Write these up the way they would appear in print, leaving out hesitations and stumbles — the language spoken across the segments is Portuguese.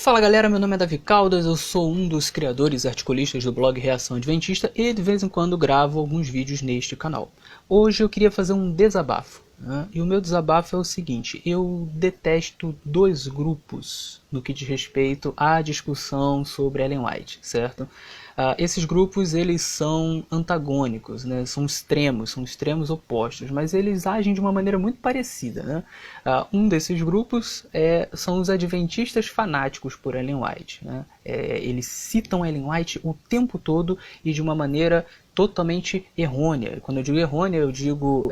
Fala galera, meu nome é Davi Caldas, eu sou um dos criadores e articulistas do blog Reação Adventista e de vez em quando gravo alguns vídeos neste canal. Hoje eu queria fazer um desabafo, né? E o meu desabafo é o seguinte: eu detesto dois grupos no que diz respeito à discussão sobre Ellen White, certo? Esses grupos eles são antagônicos, né? São extremos opostos, mas eles agem de uma maneira muito parecida, né? Um desses grupos são os adventistas fanáticos por Ellen White, né? Eles citam Ellen White o tempo todo e de uma maneira totalmente errônea. Quando eu digo errônea, eu digo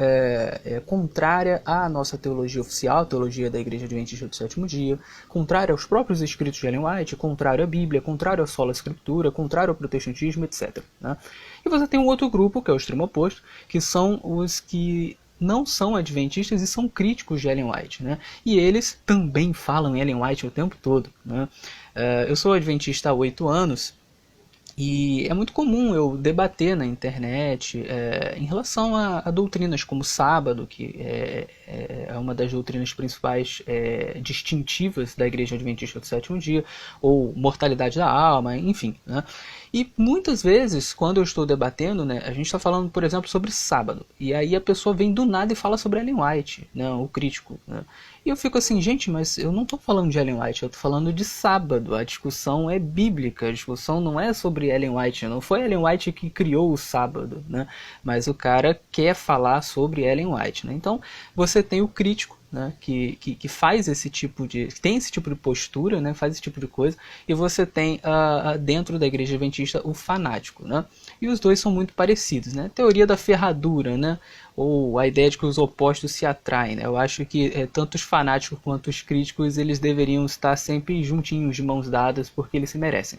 contrária à nossa teologia oficial, a teologia da Igreja Adventista do Sétimo Dia, contrária aos próprios escritos de Ellen White, contrário à Bíblia, contrário à sola escritura, contrário ao protestantismo, etc., né? E você tem um outro grupo, que é o extremo oposto, que são os que não são adventistas e são críticos de Ellen White, né? E eles também falam em Ellen White o tempo todo, né? Eu sou adventista há 8 anos, e é muito comum eu debater na internet em relação a doutrinas como sábado, que é uma das doutrinas principais distintivas da Igreja Adventista do Sétimo Dia, ou mortalidade da alma, enfim, né? E muitas vezes, quando eu estou debatendo, né, a gente está falando, por exemplo, sobre sábado, e aí a pessoa vem do nada e fala sobre Ellen White, né, o crítico, né? E eu fico assim, gente, mas eu não estou falando de Ellen White, eu estou falando de sábado, a discussão é bíblica, a discussão não é sobre Ellen White, não foi Ellen White que criou o sábado, né? Mas o cara quer falar sobre Ellen White, né? Então você tem o crítico, né, que faz esse tipo de, tem esse tipo de postura, né, faz esse tipo de coisa, e você tem dentro da Igreja Adventista o fanático, né? E os dois são muito parecidos, né? Teoria da ferradura, né? Ou a ideia de que os opostos se atraem, né? Eu acho que tanto os fanáticos quanto os críticos eles deveriam estar sempre juntinhos, de mãos dadas, porque eles se merecem.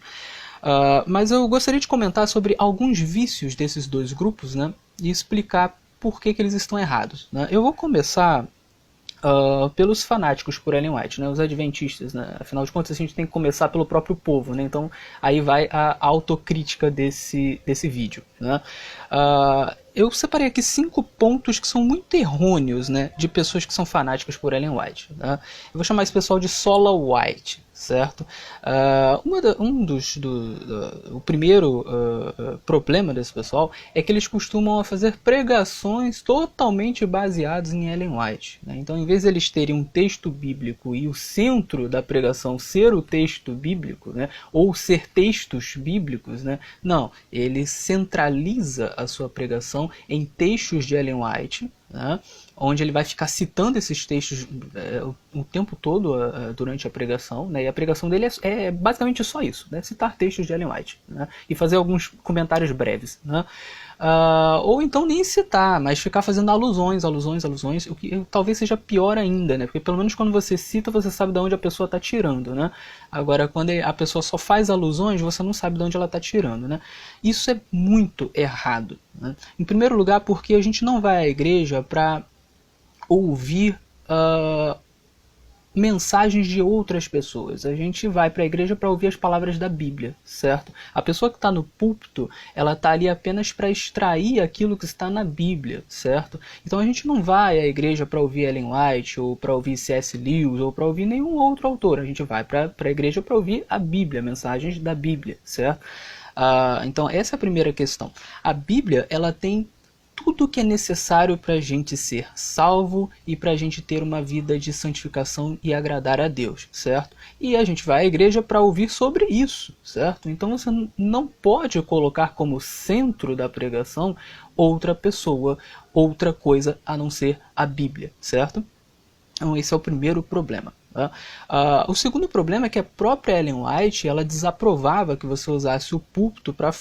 Mas eu gostaria de comentar sobre alguns vícios desses dois grupos, né, e explicar por que eles estão errados, né? Eu vou começar pelos fanáticos por Ellen White, né, os adventistas, né? Afinal de contas a gente tem que começar pelo próprio povo, né? Então aí vai a autocrítica desse vídeo, né? Eu separei aqui 5 pontos que são muito errôneos, né, de pessoas que são fanáticas por Ellen White, né? Eu vou chamar esse pessoal de Sola White, certo? O primeiro problema desse pessoal é que eles costumam fazer pregações totalmente baseadas em Ellen White, né? Então, em vez de eles terem um texto bíblico e o centro da pregação ser o texto bíblico, né, ou ser textos bíblicos, né, não, ele centraliza a sua pregação em textos de Ellen White, né, onde ele vai ficar citando esses textos o tempo todo durante a pregação, né, e a pregação dele é basicamente só isso, né, citar textos de Ellen White, né, e fazer alguns comentários breves, né. Ou então nem citar, mas ficar fazendo alusões, o que talvez seja pior ainda, né? Porque pelo menos quando você cita, você sabe de onde a pessoa está tirando, né? Agora, quando a pessoa só faz alusões, você não sabe de onde ela está tirando, né? Isso é muito errado, né? Em primeiro lugar, porque a gente não vai à igreja para ouvir mensagens de outras pessoas. A gente vai para a igreja para ouvir as palavras da Bíblia, certo? A pessoa que está no púlpito, ela está ali apenas para extrair aquilo que está na Bíblia, certo? Então a gente não vai à igreja para ouvir Ellen White, ou para ouvir C.S. Lewis, ou para ouvir nenhum outro autor. A gente vai para a igreja para ouvir a Bíblia, mensagens da Bíblia, certo? Então essa é a primeira questão. A Bíblia, ela tem tudo que é necessário para a gente ser salvo e para a gente ter uma vida de santificação e agradar a Deus, certo? E a gente vai à igreja para ouvir sobre isso, certo? Então você não pode colocar como centro da pregação outra pessoa, outra coisa a não ser a Bíblia, certo? Então esse é o primeiro problema. O segundo problema é que a própria Ellen White ela desaprovava que você usasse o púlpito para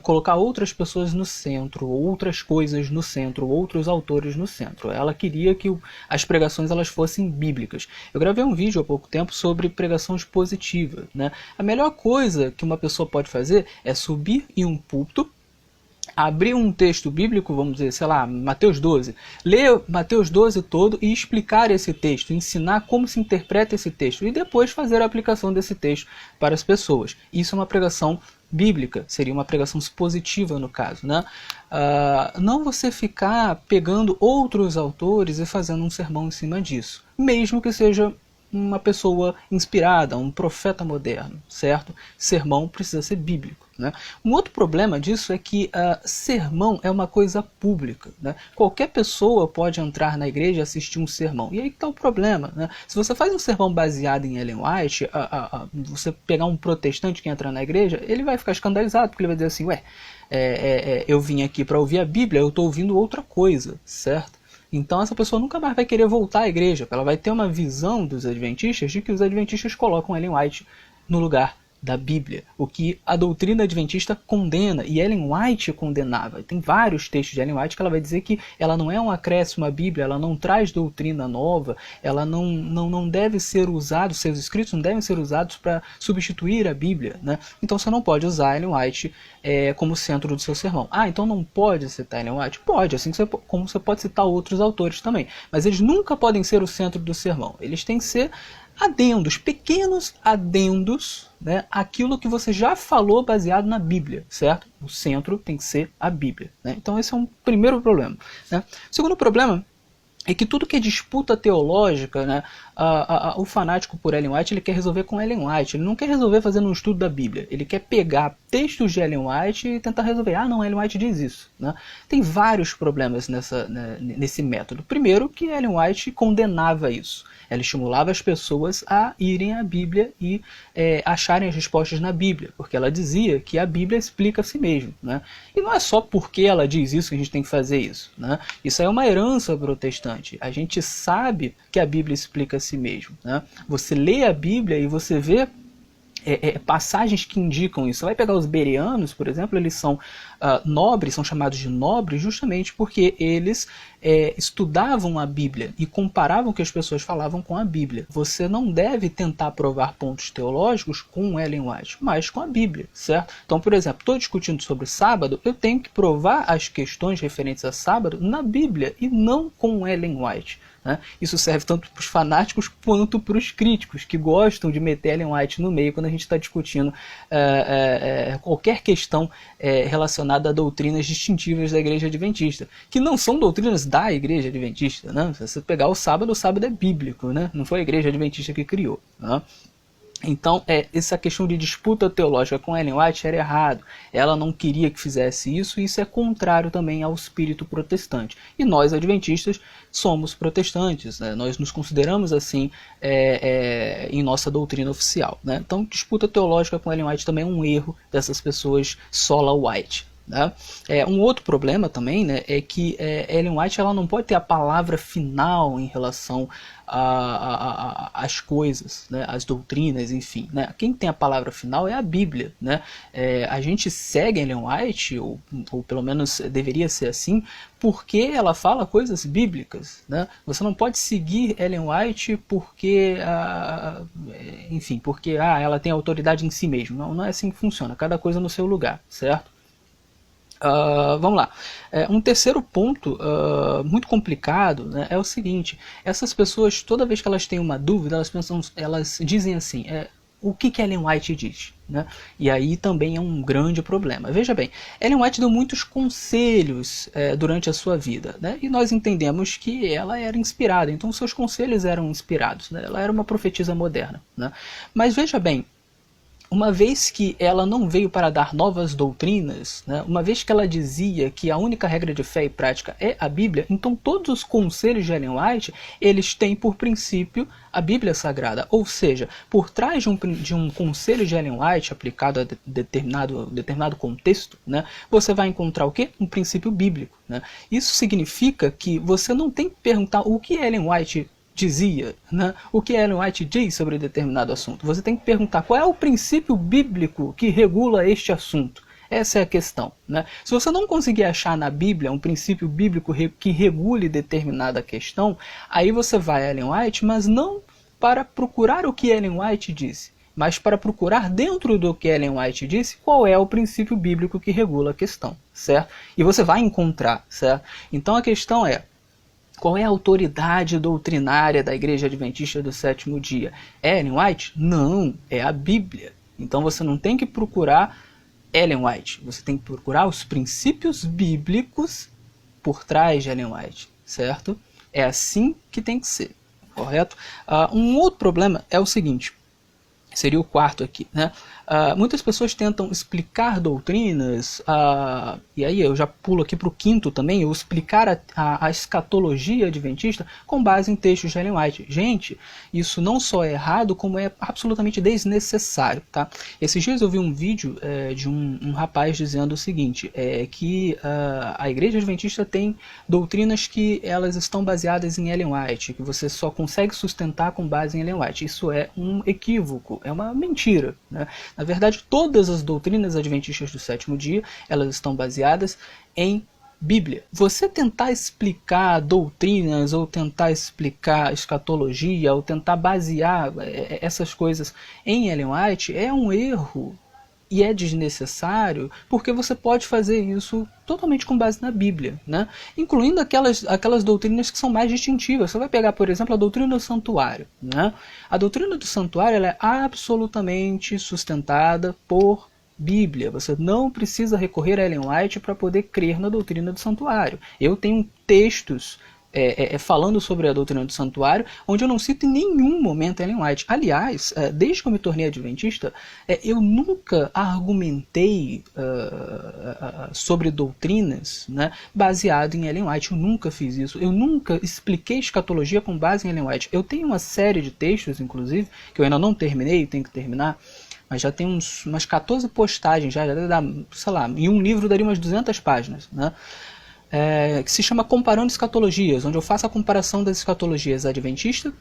colocar outras pessoas no centro, outras coisas no centro, outros autores no centro. Ela queria que as pregações elas fossem bíblicas. Eu gravei um vídeo há pouco tempo sobre pregação expositiva, né? A melhor coisa que uma pessoa pode fazer é subir em um púlpito, abrir um texto bíblico, vamos dizer, sei lá, Mateus 12, ler Mateus 12 todo e explicar esse texto, ensinar como se interpreta esse texto e depois fazer a aplicação desse texto para as pessoas. Isso é uma pregação bíblica, seria uma pregação expositiva no caso, né? Não você ficar pegando outros autores e fazendo um sermão em cima disso, mesmo que seja uma pessoa inspirada, um profeta moderno, certo? Sermão precisa ser bíblico, né? Um outro problema disso é que sermão é uma coisa pública, né? Qualquer pessoa pode entrar na igreja e assistir um sermão. E aí está o problema, né? Se você faz um sermão baseado em Ellen White, você pegar um protestante que entra na igreja, ele vai ficar escandalizado, porque ele vai dizer assim, ué, eu vim aqui para ouvir a Bíblia, eu estou ouvindo outra coisa, certo? Então essa pessoa nunca mais vai querer voltar à igreja, ela vai ter uma visão dos adventistas de que os adventistas colocam Ellen White no lugar da Bíblia, o que a doutrina adventista condena, e Ellen White condenava. Tem vários textos de Ellen White que ela vai dizer que ela não é um acréscimo à Bíblia, ela não traz doutrina nova, ela não deve ser usada, seus escritos não devem ser usados para substituir a Bíblia, né? Então você não pode usar Ellen White como centro do seu sermão. Então não pode citar Ellen White? Pode, assim como você pode citar outros autores também, mas eles nunca podem ser o centro do sermão, eles têm que ser adendos, pequenos adendos, né, aquilo que você já falou baseado na Bíblia, certo? O centro tem que ser a Bíblia, né? Então esse é um primeiro problema, né? O segundo problema é que tudo que é disputa teológica, né, o fanático por Ellen White, ele quer resolver com Ellen White, ele não quer resolver fazendo um estudo da Bíblia, ele quer pegar textos de Ellen White e tentar resolver, não, Ellen White diz isso, né? Tem vários problemas nesse método. Primeiro, que Ellen White condenava isso, ela estimulava as pessoas a irem à Bíblia e acharem as respostas na Bíblia, porque ela dizia que a Bíblia explica a si mesma, né? E não é só porque ela diz isso que a gente tem que fazer isso, né? Isso é uma herança protestante. A gente sabe que a Bíblia explica a si mesmo, né? Você lê a Bíblia e você vê passagens que indicam isso. Você vai pegar os bereanos, por exemplo, eles são nobres, são chamados de nobres justamente porque eles estudavam a Bíblia e comparavam o que as pessoas falavam com a Bíblia. Você não deve tentar provar pontos teológicos com Ellen White, mas com a Bíblia, certo? Então, por exemplo, estou discutindo sobre sábado, eu tenho que provar as questões referentes a sábado na Bíblia e não com Ellen White, né? Isso serve tanto para os fanáticos quanto para os críticos, que gostam de meter Ellen White no meio quando a gente está discutindo qualquer questão relacionada a doutrinas distintivas da Igreja Adventista, que não são doutrinas da Igreja Adventista, né? Se você pegar o sábado é bíblico, né? Não foi a Igreja Adventista que criou, né? Então, essa questão de disputa teológica com Ellen White era errado. Ela não queria que fizesse isso, e isso é contrário também ao espírito protestante. E nós, adventistas, somos protestantes, né? Nós nos consideramos assim em nossa doutrina oficial, né? Então, disputa teológica com Ellen White também é um erro dessas pessoas sola white, né? Um outro problema também, né, é que Ellen White ela não pode ter a palavra final em relação às coisas, né, às doutrinas, enfim, né? Quem tem a palavra final é a Bíblia, né? A gente segue Ellen White, ou pelo menos deveria ser assim, porque ela fala coisas bíblicas, né? Você não pode seguir Ellen White porque, enfim, porque ela tem autoridade em si mesma. Não é assim que funciona, cada coisa no seu lugar, certo? Vamos lá. Um terceiro ponto muito complicado, né, é o seguinte: essas pessoas, toda vez que elas têm uma dúvida, elas dizem assim, o que Ellen White diz, né? E aí também é um grande problema. Veja bem, Ellen White deu muitos conselhos durante a sua vida, né? E nós entendemos que ela era inspirada, então seus conselhos eram inspirados, né? Ela era uma profetisa moderna, né? Mas veja bem, uma vez que ela não veio para dar novas doutrinas, né, uma vez que ela dizia que a única regra de fé e prática é a Bíblia, então todos os conselhos de Ellen White, eles têm por princípio a Bíblia Sagrada. Ou seja, por trás de um conselho de Ellen White aplicado a determinado contexto, né, você vai encontrar o quê? Um princípio bíblico, né? Isso significa que você não tem que perguntar o que Ellen White dizia, né? O que Ellen White diz sobre determinado assunto. Você tem que perguntar qual é o princípio bíblico que regula este assunto. Essa é a questão, né? Se você não conseguir achar na Bíblia um princípio bíblico que regule determinada questão, aí você vai a Ellen White, mas não para procurar o que Ellen White disse, mas para procurar dentro do que Ellen White disse qual é o princípio bíblico que regula a questão, certo? E você vai encontrar, certo? Então a questão é: qual é a autoridade doutrinária da Igreja Adventista do Sétimo Dia? É Ellen White? Não, é a Bíblia. Então você não tem que procurar Ellen White, você tem que procurar os princípios bíblicos por trás de Ellen White, certo? É assim que tem que ser. correto? Um outro problema é o seguinte, seria o quarto aqui, né? Muitas pessoas tentam explicar doutrinas, e aí eu já pulo aqui para o quinto também, eu explicar a escatologia adventista com base em textos de Ellen White. Gente, isso não só é errado, como é absolutamente desnecessário, tá? Esses dias eu vi um vídeo de um rapaz dizendo o seguinte, que a igreja adventista tem doutrinas que elas estão baseadas em Ellen White, que você só consegue sustentar com base em Ellen White. Isso é um equívoco, é uma mentira, né? Na verdade, todas as doutrinas adventistas do sétimo dia, elas estão baseadas em Bíblia. Você tentar explicar doutrinas, ou tentar explicar escatologia, ou tentar basear essas coisas em Ellen White é um erro e é desnecessário, porque você pode fazer isso totalmente com base na Bíblia, né? Incluindo aquelas doutrinas que são mais distintivas. Você vai pegar, por exemplo, a doutrina do santuário, né? A doutrina do santuário ela é absolutamente sustentada por Bíblia. Você não precisa recorrer a Ellen White para poder crer na doutrina do santuário. Eu tenho textos falando sobre a doutrina do santuário, onde eu não cito em nenhum momento Ellen White. Aliás, desde que eu me tornei adventista, eu nunca argumentei sobre doutrinas, né, baseado em Ellen White. Eu nunca fiz isso. Eu nunca expliquei escatologia com base em Ellen White. Eu tenho uma série de textos, inclusive, que eu ainda não terminei, tenho que terminar, mas já tem umas 14 postagens, já deve dar, sei lá, em um livro daria umas 200 páginas, né? Que se chama Comparando Escatologias, onde eu faço a comparação das escatologias adventistas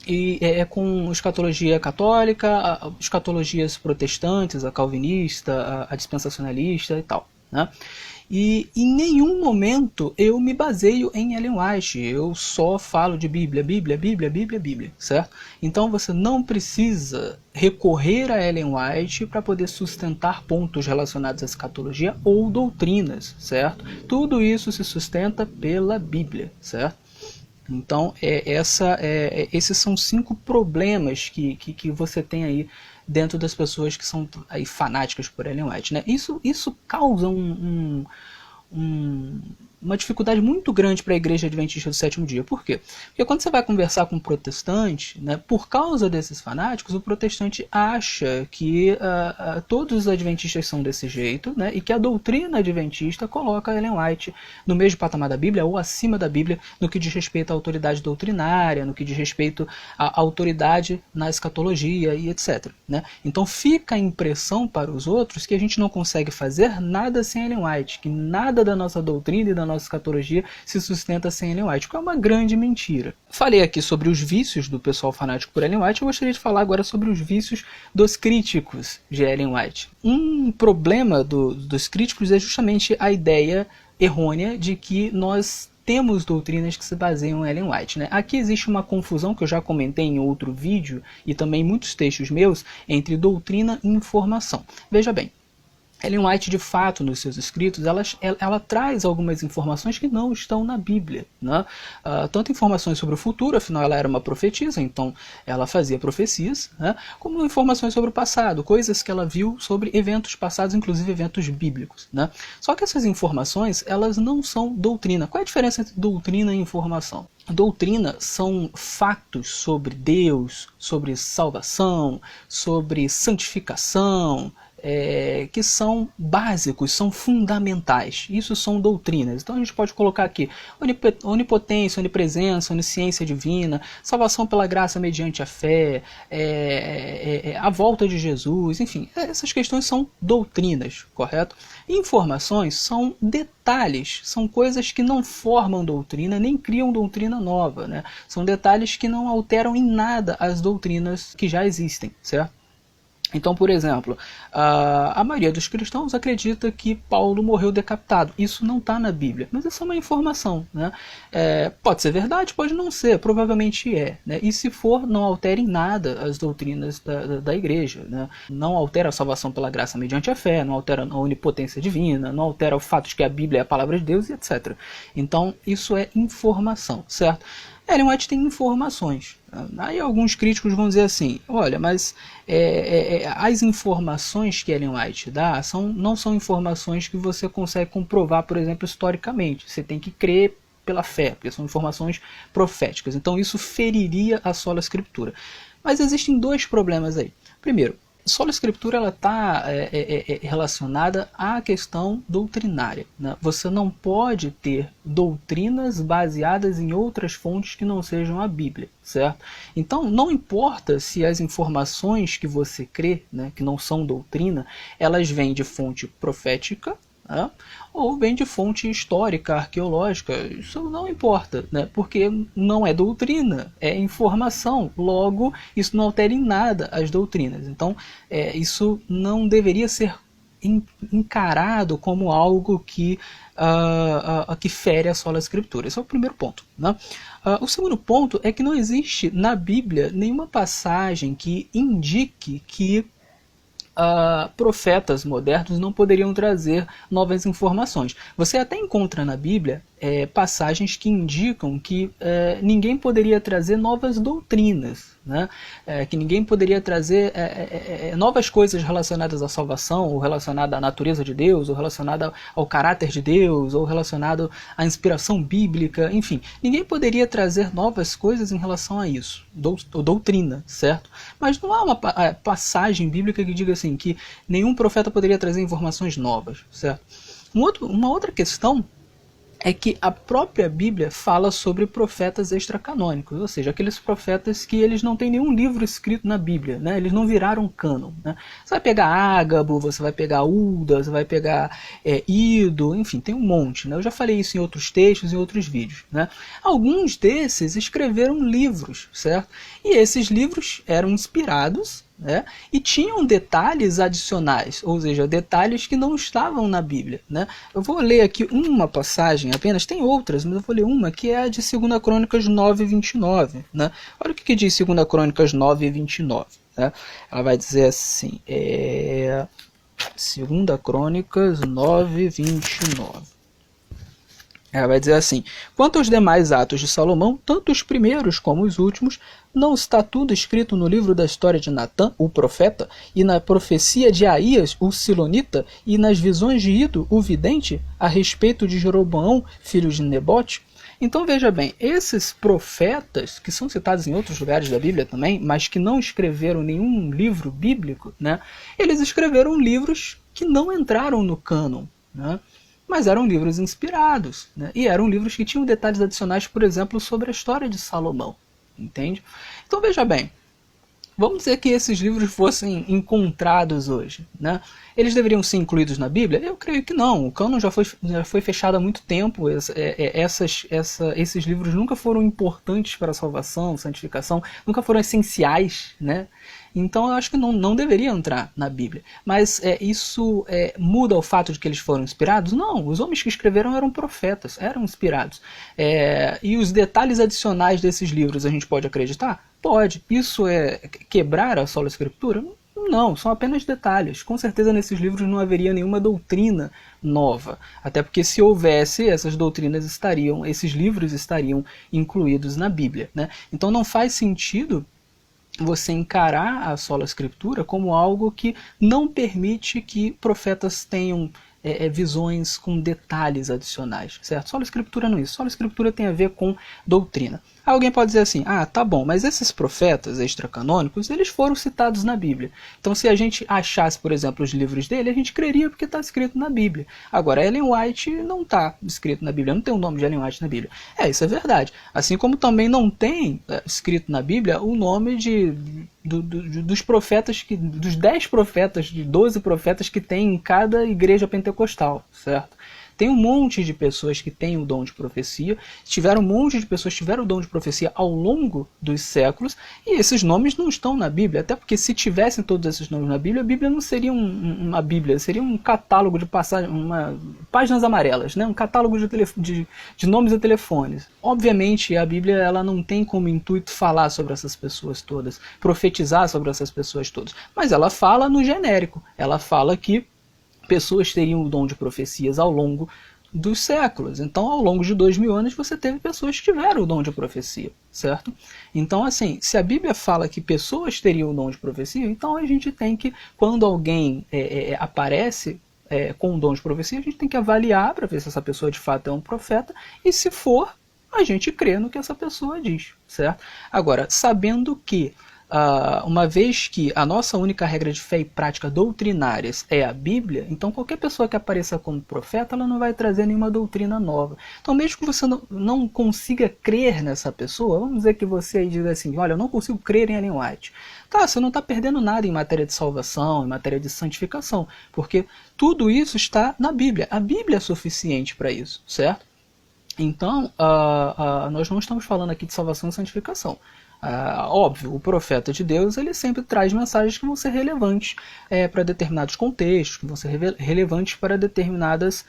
e com escatologia católica, escatologias protestantes, a calvinista, a dispensacionalista e tal, né? E em nenhum momento eu me baseio em Ellen White, eu só falo de Bíblia, Bíblia, Bíblia, Bíblia, Bíblia, certo? Então você não precisa recorrer a Ellen White para poder sustentar pontos relacionados à escatologia ou doutrinas, certo? Tudo isso se sustenta pela Bíblia, certo? Então, esses são 5 problemas que você tem aí dentro das pessoas que são aí fanáticas por Ellen White, né? Isso causa uma dificuldade muito grande para a igreja adventista do sétimo dia. Por quê? Porque quando você vai conversar com um protestante, né, por causa desses fanáticos, o protestante acha que todos os adventistas são desse jeito, né, e que a doutrina adventista coloca Ellen White no mesmo patamar da Bíblia ou acima da Bíblia no que diz respeito à autoridade doutrinária, no que diz respeito à autoridade na escatologia e etc, né? Então fica a impressão para os outros que a gente não consegue fazer nada sem Ellen White, que nada da nossa doutrina e da nossa escatologia se sustenta sem Ellen White, que é uma grande mentira. Falei aqui sobre os vícios do pessoal fanático por Ellen White, eu gostaria de falar agora sobre os vícios dos críticos de Ellen White. Um problema dos críticos é justamente a ideia errônea de que nós temos doutrinas que se baseiam em Ellen White, né? Aqui existe uma confusão que eu já comentei em outro vídeo e também em muitos textos meus entre doutrina e informação. Veja bem, Ellen White, de fato, nos seus escritos, ela traz algumas informações que não estão na Bíblia, né? Tanto informações sobre o futuro, afinal ela era uma profetisa, então ela fazia profecias, né? Como informações sobre o passado, coisas que ela viu sobre eventos passados, inclusive eventos bíblicos, né? Só que essas informações, elas não são doutrina. Qual é a diferença entre doutrina e informação? Doutrina são fatos sobre Deus, sobre salvação, sobre santificação, que são básicos, são fundamentais. Isso são doutrinas. Então a gente pode colocar aqui onipotência, onipresença, onisciência divina, salvação pela graça mediante a fé, a volta de Jesus, enfim, essas questões são doutrinas, correto? Informações são detalhes, são coisas que não formam doutrina, nem criam doutrina nova, né? São detalhes que não alteram em nada as doutrinas que já existem, certo? Então, por exemplo, a maioria dos cristãos acredita que Paulo morreu decapitado. Isso não está na Bíblia, mas isso é uma informação, né? Pode ser verdade, pode não ser, provavelmente é, né? E se for, não altera em nada as doutrinas da igreja, né? Não altera a salvação pela graça mediante a fé, não altera a onipotência divina, não altera o fato de que a Bíblia é a palavra de Deus, e etc. Então, isso é informação, certo? Ellen White tem informações. Aí alguns críticos vão dizer assim, olha, mas as informações que Ellen White dá não são informações que você consegue comprovar, por exemplo, historicamente. Você tem que crer pela fé, porque são informações proféticas. Então isso feriria a sola escritura. Mas existem dois problemas aí. Primeiro, sola escritura ela está relacionada à questão doutrinária, né? Você não pode ter doutrinas baseadas em outras fontes que não sejam a Bíblia, certo? Então não importa se as informações que você crê, né, que não são doutrina, elas vêm de fonte profética, né, ou vem de fonte histórica, arqueológica, isso não importa, né? Porque não é doutrina, é informação, logo isso não altera em nada as doutrinas. Então isso não deveria ser encarado como algo que fere a sola escritura. Esse é o primeiro ponto, né? O segundo ponto é que não existe na Bíblia nenhuma passagem que indique que profetas modernos não poderiam trazer novas informações. Você até encontra na Bíblia passagens que indicam que ninguém poderia trazer novas doutrinas, né? Que ninguém poderia trazer novas coisas relacionadas à salvação, ou relacionadas à natureza de Deus, ou relacionadas ao caráter de Deus, ou relacionado à inspiração bíblica, enfim. Ninguém poderia trazer novas coisas em relação a isso, doutrina, certo? Mas não há uma passagem bíblica que diga assim, que nenhum profeta poderia trazer informações novas, certo? Uma outra questão é que a própria Bíblia fala sobre profetas extracanônicos, ou seja, aqueles profetas que eles não têm nenhum livro escrito na Bíblia, né? Eles não viraram cânon, né? Você vai pegar Ágabo, você vai pegar Ulda, você vai pegar Ido, enfim, tem um monte, né? Eu já falei isso em outros textos, em outros vídeos, né? Alguns desses escreveram livros, certo? E esses livros eram inspirados, né, e tinham detalhes adicionais, ou seja, detalhes que não estavam na Bíblia, né? Eu vou ler aqui uma passagem apenas, tem outras, mas eu vou ler uma que é a de 2 Crônicas 9:29, né? Olha o que diz 2 Crônicas 9:29, né? Ela vai dizer assim, 2 Crônicas 9:29. Ela vai dizer assim: quanto aos demais atos de Salomão, tanto os primeiros como os últimos, não está tudo escrito no livro da história de Natã, o profeta, e na profecia de Aías, o silonita, e nas visões de Ido, o vidente, a respeito de Jeroboão, filho de Nebote? Então veja bem, esses profetas, que são citados em outros lugares da Bíblia também, mas que não escreveram nenhum livro bíblico, né, eles escreveram livros que não entraram no cânon, né? Mas eram livros inspirados, né? E eram livros que tinham detalhes adicionais, por exemplo, sobre a história de Salomão, entende? Então veja bem, vamos dizer que esses livros fossem encontrados hoje, né? Eles deveriam ser incluídos na Bíblia? Eu creio que não, o cânon já foi fechado há muito tempo, esses livros nunca foram importantes para a salvação, santificação, nunca foram essenciais, né? Então eu acho que não deveria entrar na Bíblia. Mas isso muda o fato de que eles foram inspirados? Não, os homens que escreveram eram profetas, eram inspirados. E os detalhes adicionais desses livros a gente pode acreditar? Pode. Isso é quebrar a sola escritura? Não, são apenas detalhes. Com certeza nesses livros não haveria nenhuma doutrina nova. Até porque se houvesse, essas doutrinas esses livros estariam incluídos na Bíblia, né? Então não faz sentido você encarar a sola escritura como algo que não permite que profetas tenham visões com detalhes adicionais, certo? Sola escritura não é isso. Sola escritura tem a ver com doutrina. Alguém pode dizer assim, tá bom, mas esses profetas extracanônicos, eles foram citados na Bíblia. Então se a gente achasse, por exemplo, os livros dele, a gente creria porque está escrito na Bíblia. Agora, Ellen White não está escrito na Bíblia, não tem o nome de Ellen White na Bíblia. Isso é verdade. Assim como também não tem escrito na Bíblia o nome dos profetas, dos 10 profetas, de 12 profetas que tem em cada igreja pentecostal, certo? Tem um monte de pessoas que têm o dom de profecia, um monte de pessoas que tiveram o dom de profecia ao longo dos séculos, e esses nomes não estão na Bíblia, até porque se tivessem todos esses nomes na Bíblia, a Bíblia não seria uma Bíblia, seria um catálogo de páginas amarelas, né? Um catálogo de nomes e telefones. Obviamente, a Bíblia ela não tem como intuito falar sobre essas pessoas todas, profetizar sobre essas pessoas todas, mas ela fala no genérico, ela fala que pessoas teriam o dom de profecias ao longo dos séculos. Então, ao longo de 2000 anos, você teve pessoas que tiveram o dom de profecia, certo? Então, assim, se a Bíblia fala que pessoas teriam o dom de profecia, então a gente tem que, quando alguém aparece, com o dom de profecia, a gente tem que avaliar para ver se essa pessoa de fato é um profeta, e se for, a gente crê no que essa pessoa diz, certo? Agora, sabendo que, uma vez que a nossa única regra de fé e prática doutrinárias é a Bíblia, então qualquer pessoa que apareça como profeta, ela não vai trazer nenhuma doutrina nova. Então, mesmo que você não consiga crer nessa pessoa, vamos dizer que você diz assim, olha, eu não consigo crer em Ellen White. Tá, você não está perdendo nada em matéria de salvação, em matéria de santificação, porque tudo isso está na Bíblia. A Bíblia é suficiente para isso, certo? Então, nós não estamos falando aqui de salvação e santificação. Óbvio, o profeta de Deus, ele sempre traz mensagens que vão ser relevantes para determinados contextos, que vão ser relevantes para determinadas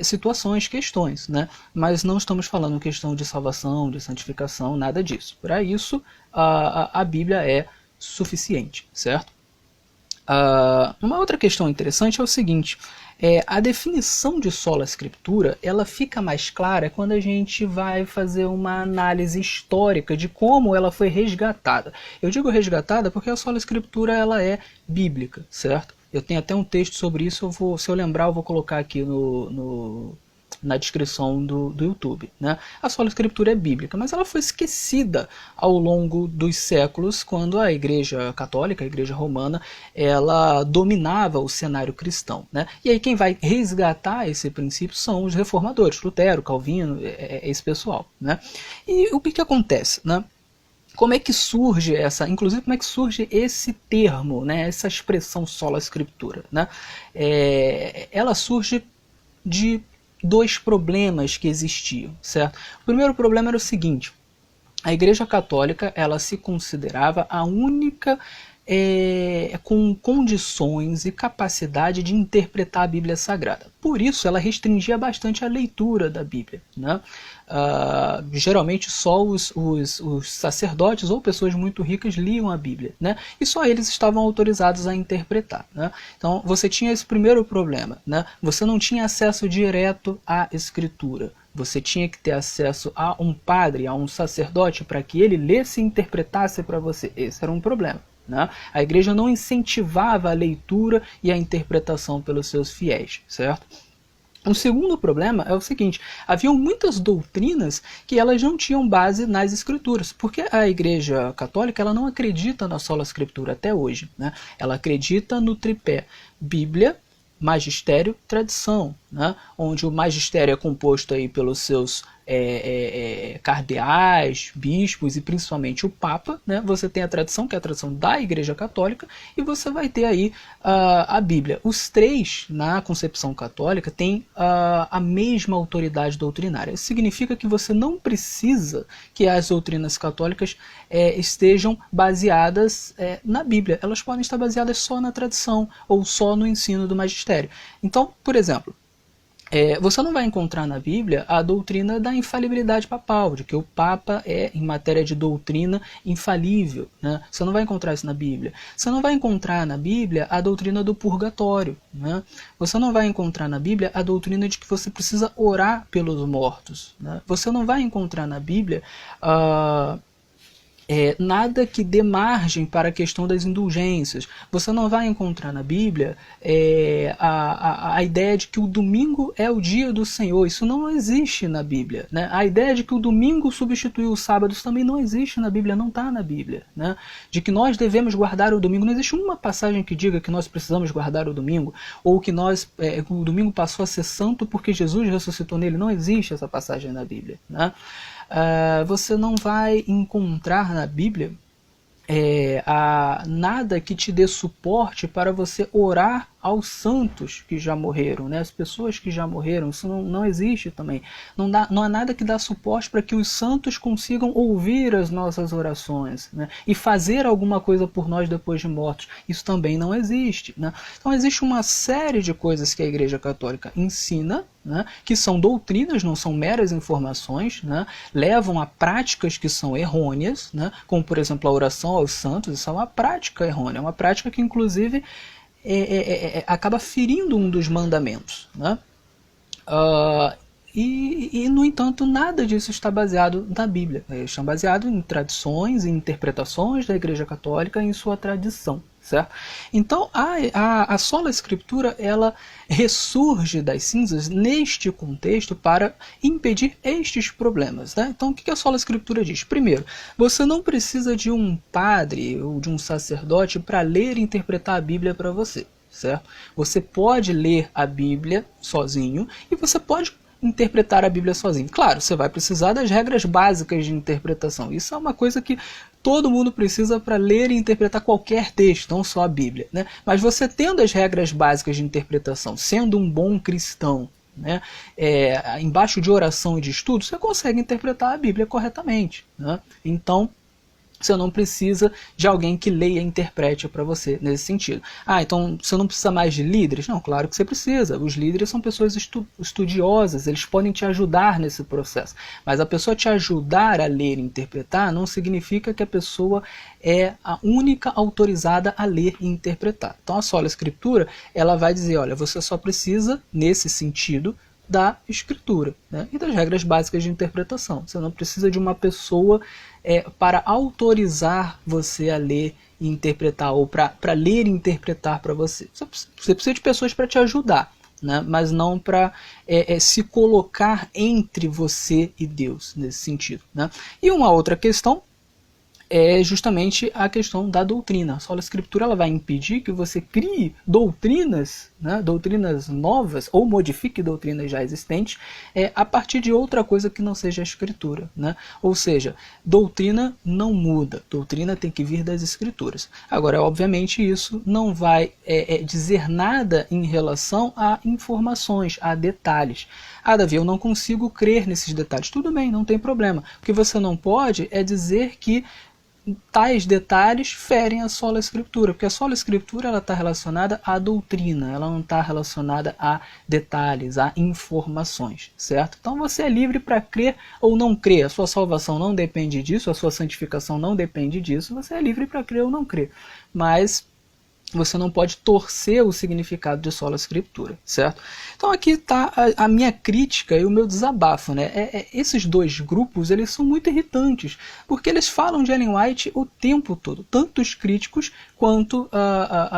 situações, questões, né? Mas não estamos falando questão de salvação, de santificação, nada disso. Para isso, a Bíblia é suficiente, certo? Uma outra questão interessante é o seguinte, a definição de sola escritura, ela fica mais clara quando a gente vai fazer uma análise histórica de como ela foi resgatada. Eu digo resgatada porque a sola escritura ela é bíblica, certo? Eu tenho até um texto sobre isso, se eu lembrar eu vou colocar aqui na descrição do YouTube, né? A sola escritura é bíblica, mas ela foi esquecida ao longo dos séculos quando a Igreja Católica, a Igreja Romana, ela dominava o cenário cristão, né? E aí quem vai resgatar esse princípio são os reformadores, Lutero, Calvino, esse pessoal, né? E o que acontece, né? Como é que surge inclusive como é que surge esse termo, né? Essa expressão sola escritura, né? Ela surge de dois problemas que existiam, certo? O primeiro problema era o seguinte, a Igreja Católica, ela se considerava a única com condições e capacidade de interpretar a Bíblia Sagrada. Por isso, ela restringia bastante a leitura da Bíblia, né? Geralmente só os sacerdotes ou pessoas muito ricas liam a Bíblia, né? E só eles estavam autorizados a interpretar, né? Então você tinha esse primeiro problema, né? Você não tinha acesso direto à Escritura. Você tinha que ter acesso a um padre, a um sacerdote, para que ele lesse e interpretasse para você. Esse era um problema, né? A igreja não incentivava a leitura e a interpretação pelos seus fiéis, certo? Um segundo problema é o seguinte, haviam muitas doutrinas que elas não tinham base nas escrituras, porque a Igreja Católica ela não acredita na sola escritura até hoje, né? Ela acredita no tripé Bíblia, magistério, tradição, né? Onde o magistério é composto aí pelos seus cardeais, bispos e principalmente o Papa, né? Você tem a tradição, que é a tradição da Igreja Católica, e você vai ter aí a Bíblia. Os três, na concepção católica, têm a mesma autoridade doutrinária. Isso significa que você não precisa que as doutrinas católicas estejam baseadas na Bíblia. Elas podem estar baseadas só na tradição ou só no ensino do magistério. Então, por exemplo, você não vai encontrar na Bíblia a doutrina da infalibilidade papal, de que o Papa é, em matéria de doutrina, infalível, né? Você não vai encontrar isso na Bíblia. Você não vai encontrar na Bíblia a doutrina do purgatório, né? Você não vai encontrar na Bíblia a doutrina de que você precisa orar pelos mortos, né? Você não vai encontrar na Bíblia nada que dê margem para a questão das indulgências. Você não vai encontrar na Bíblia a ideia de que o domingo é o dia do Senhor. Isso não existe na Bíblia, né? A ideia de que o domingo substituiu os sábados também não existe na Bíblia, não está na Bíblia, né? De que nós devemos guardar o domingo. Não existe uma passagem que diga que nós precisamos guardar o domingo, ou que o domingo passou a ser santo porque Jesus ressuscitou nele. Não existe essa passagem na Bíblia, né? Você não vai encontrar na Bíblia nada que te dê suporte para você orar aos santos que já morreram, né? As pessoas que já morreram. Isso não existe também. Não há nada que dá suporte para que os santos consigam ouvir as nossas orações, né? E fazer alguma coisa por nós depois de mortos. Isso também não existe, né? Então existe uma série de coisas que a Igreja Católica ensina, né? Que são doutrinas, não são meras informações, né? Levam a práticas que são errôneas, né? Como por exemplo a oração aos santos. Isso é uma prática errônea, é uma prática que inclusive acaba ferindo um dos mandamentos, né? no entanto, nada disso está baseado na Bíblia. Eles estão baseados em tradições, em interpretações da Igreja Católica, em sua tradição. Certo? Então, a sola escritura, ela ressurge das cinzas neste contexto para impedir estes problemas. Né? Então, o que a sola escritura diz? Primeiro, você não precisa de um padre ou de um sacerdote para ler e interpretar a Bíblia para você. Certo? Você pode ler a Bíblia sozinho e você pode interpretar a Bíblia sozinho. Claro, você vai precisar das regras básicas de interpretação. Isso é uma coisa que todo mundo precisa para ler e interpretar qualquer texto, não só a Bíblia. Né? Mas você tendo as regras básicas de interpretação, sendo um bom cristão, né, embaixo de oração e de estudo, você consegue interpretar a Bíblia corretamente. Né? Então, você não precisa de alguém que leia e interprete para você nesse sentido. Então você não precisa mais de líderes? Não, claro que você precisa. Os líderes são pessoas estudiosas, eles podem te ajudar nesse processo. Mas a pessoa te ajudar a ler e interpretar não significa que a pessoa é a única autorizada a ler e interpretar. Então a sola escritura, ela vai dizer, olha, você só precisa, nesse sentido, da escritura, né? E das regras básicas de interpretação. Você não precisa de uma pessoa para autorizar você a ler e interpretar, ou para ler e interpretar para você. Você precisa de pessoas para te ajudar, né? Mas não para se colocar entre você e Deus, nesse sentido. Né? E uma outra questão é justamente a questão da doutrina. A sola escritura, ela vai impedir que você crie doutrinas, né, doutrinas novas, ou modifique doutrinas já existentes a partir de outra coisa que não seja a escritura. Né? Ou seja, doutrina não muda, doutrina tem que vir das escrituras. Agora, obviamente, isso não vai dizer nada em relação a informações, a detalhes. Davi, eu não consigo crer nesses detalhes. Tudo bem, não tem problema. O que você não pode é dizer que tais detalhes ferem a sola escritura, porque a sola escritura está relacionada à doutrina, ela não está relacionada a detalhes, a informações, certo? Então você é livre para crer ou não crer, a sua salvação não depende disso, a sua santificação não depende disso, você é livre para crer ou não crer, mas você não pode torcer o significado de sola escritura, certo? Então aqui está a minha crítica e o meu desabafo, né? Esses dois grupos, eles são muito irritantes, porque eles falam de Ellen White o tempo todo, tanto os críticos quanto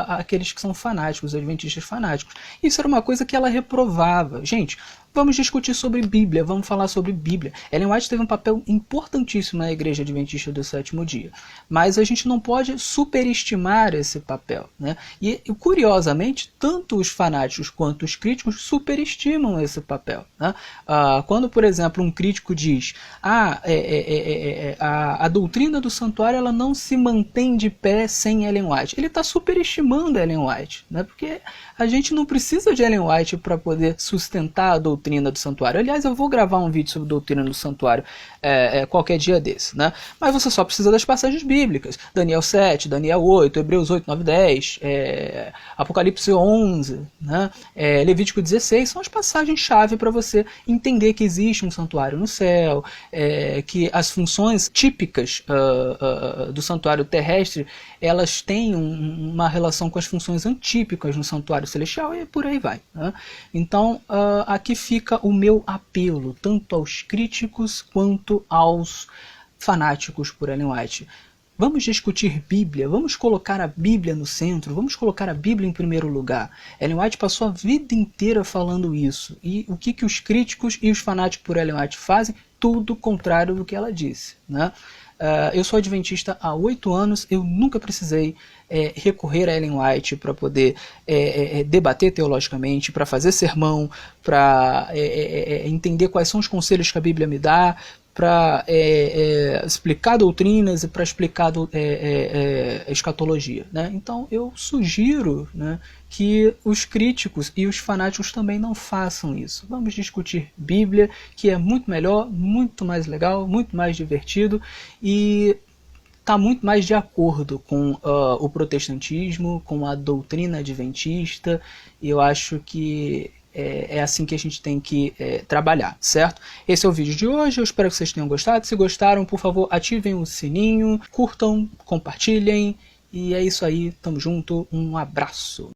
aqueles que são fanáticos, os adventistas fanáticos. Isso era uma coisa que ela reprovava. Gente, vamos discutir sobre Bíblia, vamos falar sobre Bíblia. Ellen White teve um papel importantíssimo na Igreja Adventista do Sétimo Dia, mas a gente não pode superestimar esse papel. Né? E, curiosamente, tanto os fanáticos quanto os críticos superestimam esse papel. Né? Quando, por exemplo, um crítico diz a doutrina do santuário ela não se mantém de pé sem Ellen White, ele está superestimando Ellen White, né? Porque a gente não precisa de Ellen White para poder sustentar a doutrina do santuário. Aliás, eu vou gravar um vídeo sobre doutrina do santuário qualquer dia desse. Né? Mas você só precisa das passagens bíblicas. Daniel 7, Daniel 8, Hebreus 8, 9, 10, Apocalipse 11, né? Levítico 16, são as passagens-chave para você entender que existe um santuário no céu, que as funções típicas do santuário terrestre, elas têm uma relação com as funções antípicas no santuário celestial e por aí vai. Né? Então, aqui fica o meu apelo, tanto aos críticos quanto aos fanáticos por Ellen White. Vamos discutir Bíblia, vamos colocar a Bíblia no centro, vamos colocar a Bíblia em primeiro lugar. Ellen White passou a vida inteira falando isso. E o que os críticos e os fanáticos por Ellen White fazem? Tudo contrário do que ela disse. Né? Eu sou adventista há 8 anos, eu nunca precisei recorrer a Ellen White para poder debater teologicamente, para fazer sermão, para entender quais são os conselhos que a Bíblia me dá, para explicar doutrinas e para explicar escatologia. Né? Então eu sugiro, né, que os críticos e os fanáticos também não façam isso. Vamos discutir Bíblia, que é muito melhor, muito mais legal, muito mais divertido e está muito mais de acordo com o protestantismo, com a doutrina adventista, e eu acho que é assim que a gente tem que trabalhar, certo? Esse é o vídeo de hoje, eu espero que vocês tenham gostado. Se gostaram, por favor, ativem o sininho, curtam, compartilhem, e é isso aí, tamo junto, um abraço!